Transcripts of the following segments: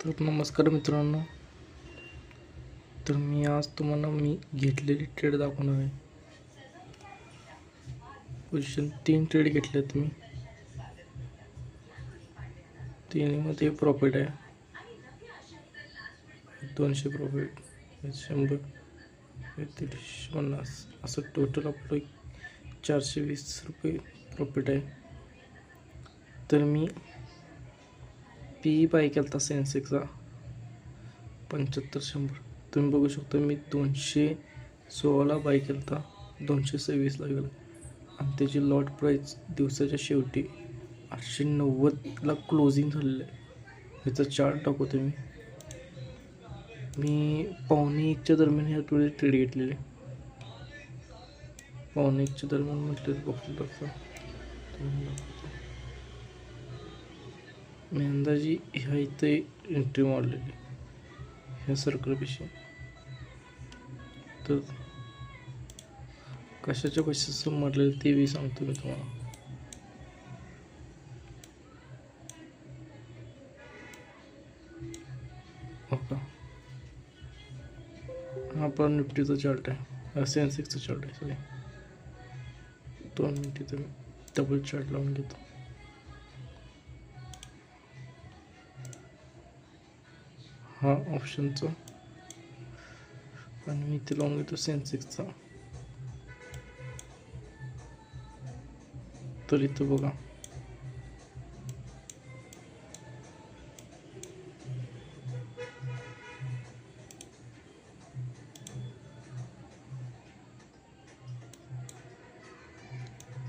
तर नमस्कार मित्रांनो. तर मी आज तुम्हाला घेतलेली ट्रेड दाखवणार आहे. पोझिशन 3 ट्रेड घेतलेत मी. तिन्हीमध्ये प्रॉफिट आहे. 200 प्रॉफिट, 100, 350, असं टोटल आपलं 420 रुपये प्रॉफिट आहे. तर मी पी बाय केला होता सेन्सेक्सचा 75-100. तुम्ही बघू शकता मी 216 बाय केला होता, 226ला गेला आणि त्याची लॉट प्राईस दिवसाच्या शेवटी 890ला क्लोजिंग झालेलं आहे. ह्याचा चार्ट दाखवतो मी. 1:45च्या दरम्यान ह्या थोडी ट्रेड घेतलेली. 1:45च्या दरम्यान म्हटलं बघतो तसं मी अंदाजी ह्या इथे एंट्री मारलेली ह्या सर्कलपेक्षा. तर कशाच्या पैशाचं मारलेलं ते बी सांगतो मी तुम्हाला. हो का, हा आपला निफ्टीचा चार्ट आहे, सेन्सेक्सचा चार्ट आहे. सॉरी, 2 मिनिट इथं मी डबल चार्ट लावून घेतो. हा ऑप्शनचा आणि मी इथे लावून घेतो सेन्सेक्सचा. तर इथं बघा,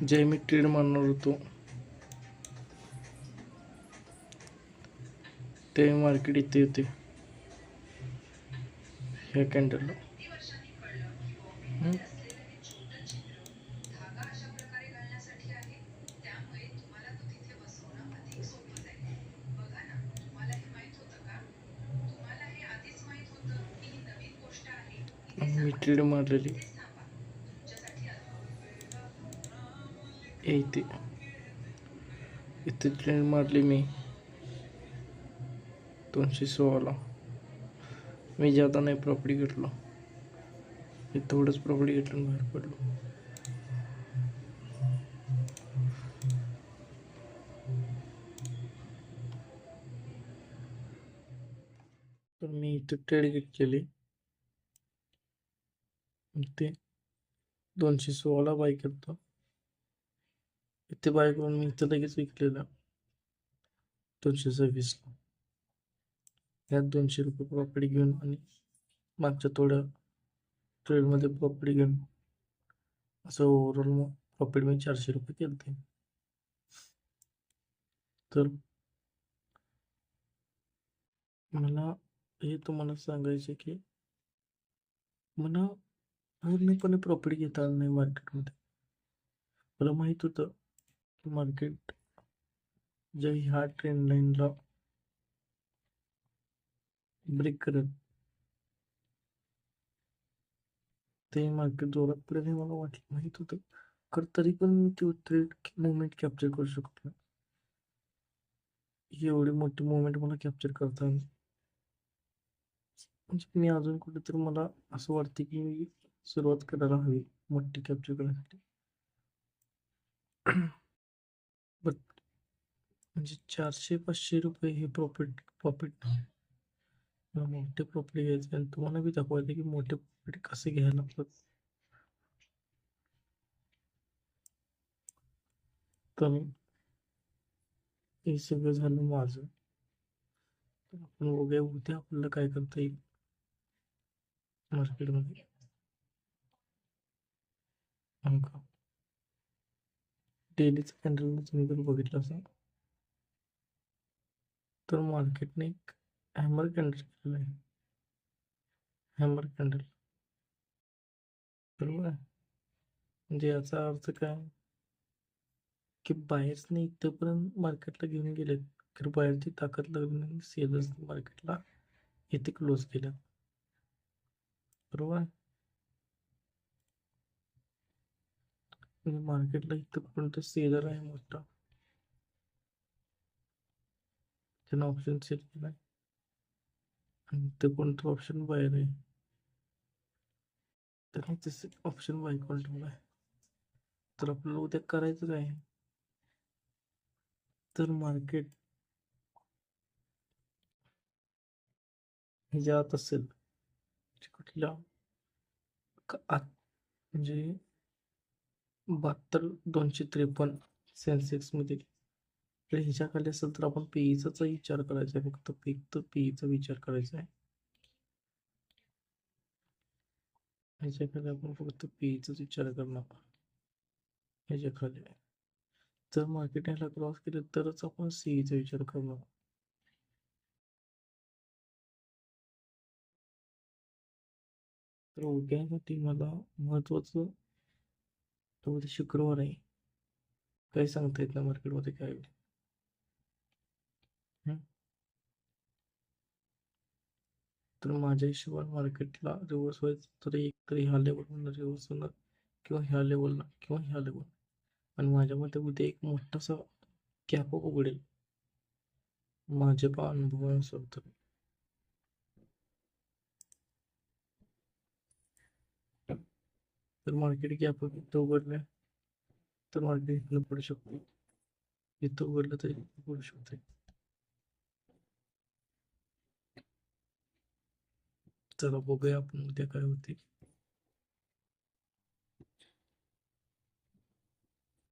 जे मी ट्रेड मारणार होतो ते मार्केट इथे होते ह्या कॅन्डलला. मी ट्रेड मारलेली इथे ट्रेड मारली मी 216ला. मी जादा नाही प्रॉफिट घेतलो, मी थोडंच प्रॉफिट घेतलं आणि बाहेर पडलो. तर मी इथं ट्रेड घेतलेली, ते 216ला बाय करतो. इथे बाय करून मी इथं लगेच विकलेलं 226ला. ह्यात 200 रुपये प्रॉफिट घेऊन आणि मागच्या थोड्या ट्रेडमध्ये प्रॉफिट घेऊन असं ओव्हरऑल मग प्रॉफिट मी 400 रुपये केले. तर मला हे तुम्हाला सांगायचे की मला पूर्णपणे प्रॉफिट घेता आलं नाही मार्केटमध्ये. मला माहित होतं की मार्केट ज्या ह्या ट्रेंड लाईनला ब्रेक करेल ते मार्केट जोरात पडेल हे मला माहित होतं. तरी पण मी ती ट्रेड मुवमेंट कॅप्चर करू शकतो. एवढी मोठी मुवमेंट मला कॅप्चर करता आली. म्हणजे मी अजून कुठेतरी मला असं वाटतं की मी सुरुवात करायला हवी मोठी कॅप्चर करण्यासाठी. बट म्हणजे 400-500 रुपये हे प्रॉफिट नाही. मला मोठे प्रॉफिट घ्यायचे आणि तुम्हाला बी दाखवायचं की मोठे प्रॉफिट कसे घ्यायला लागतात. तर हे सगळं झालं माझं. तर आपण बघूया उद्या आपल्याला काय करता येईल मार्केटमध्ये. का डेलीचा कॅन्डल तुम्ही जर बघितलं असेल तर मार्केटने एक हॅमर कॅन्डल केलेलं आहे. हॅमर कॅन्डल, बरोबर आहे. म्हणजे याचा अर्थ काय की बायर्सने इथपर्यंत मार्केटला घेऊन गेलेत, तर बाहेरची ताकद लागली नाही, सेलर्स मार्केटला इथे क्लोज केलं, बरोबर. म्हणजे मार्केटला इथपर्यंत सेलर आहे मोठा, त्यानं ऑप्शन सेल केला. आणि ते कोणतं ऑप्शन बाहेर आहे, तर तसे ऑप्शन बाय कॉल आहे. तर आपल्याला उद्या करायचं काय, तर मार्केट हे ज्यात असेल म्हणजे कुठल्या म्हणजे 72,253 सेन्सेक्स मध्ये, तर ह्याच्या खाली असेल तर आपण पीईचा विचार करायचा आहे, फक्त पीईचा विचार करायचा आहे. ह्याच्या खाली आपण फक्त पीईचाच विचार करणार. ह्याच्या खाली जर मार्केट ह्याला क्रॉस केलं तरच आपण सीईचा विचार करणार. तर उद्यासाठी मला महत्वाचं, तर उद्या शुक्रवार आहे, काही सांगता येत नाही मार्केटमध्ये काय होईल. हम्म. तर माझ्या हिशोबाने मार्केटला रिव्हर्स व्हायचं तर एक तरी ह्या लेवलला रिव्हर्स होणार, किंवा ह्या लेवलला किंवा ह्या लेवल. आणि माझ्या मते उद्या एक मोठासा गॅप उघडेल माझ्या अनुभवानुसार. तर मार्केट गॅप इथं उघडलं तर मार्केट इथनं पडू शकतो, इथं उघडलं तर इथं पडू शकते. चला बघूया आपण उद्या काय होते.